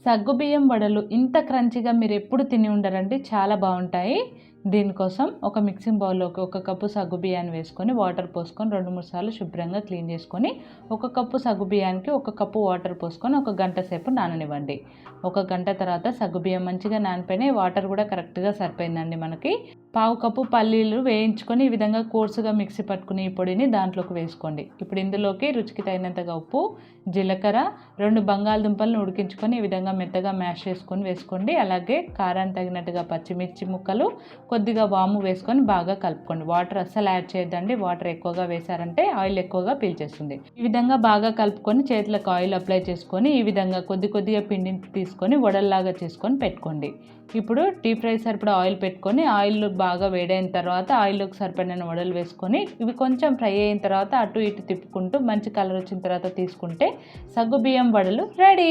సగ్గుబియ్యం వడలు ఇంత క్రంచీగా మీరు ఎప్పుడు తిని ఉండరండి, చాలా బాగుంటాయి. దీనికోసం ఒక మిక్సింగ్ బౌల్లోకి 1 కప్పు సగ్గుబియ్యాన్ని వేసుకొని వాటర్ పోసుకొని 2-3 సార్లు శుభ్రంగా క్లీన్ చేసుకొని 1 కప్పు సగ్గుబియ్యానికి 1 కప్పు వాటర్ పోసుకొని 1 గంట సేపు నాననివ్వండి. 1 గంట తర్వాత సగ్గుబియ్యం మంచిగా నానిపోయినాయి, వాటర్ కూడా కరెక్ట్గా సరిపోయిందండి. మనకి 1/2 కప్పు పల్లీలు వేయించుకొని ఈ విధంగా కోర్సుగా మిక్సీ పట్టుకుని ఈ పొడిని దాంట్లోకి వేసుకోండి. ఇప్పుడు ఇందులోకి రుచికి తగినంతగా ఉప్పు, జీలకర్ర, 2 బంగాళదుంపలను ఉడికించుకొని ఈ విధంగా మెత్తగా మ్యాష్ చేసుకొని వేసుకోండి. అలాగే కారానికి తగినట్టుగా పచ్చిమిర్చి ముక్కలు, కొద్దిగా వాము వేసుకొని బాగా కలుపుకోండి. వాటర్ అస్సలు యాడ్ చేయొద్దండి, వాటర్ ఎక్కువగా వేసారంటే ఆయిల్ ఎక్కువగా పీల్చేస్తుంది. ఈ విధంగా బాగా కలుపుకొని చేతులకు ఆయిల్ అప్లై చేసుకొని ఈ విధంగా కొద్దిగా పిండిని తీసుకొని వడల్లాగా చేసుకొని పెట్టుకోండి. ఇప్పుడు డీప్ ఫ్రై సరిపడా ఆయిల్ పెట్టుకొని ఆయిల్ బాగా వేడైన తర్వాత ఆయిల్లోకి సరిపడిన వడలు వేసుకొని ఇవి కొంచెం ఫ్రై అయిన తర్వాత అటు ఇటు తిప్పుకుంటూ మంచి కలర్ వచ్చిన తర్వాత తీసుకుంటే సగ్గుబియ్యం వడలు రెడీ.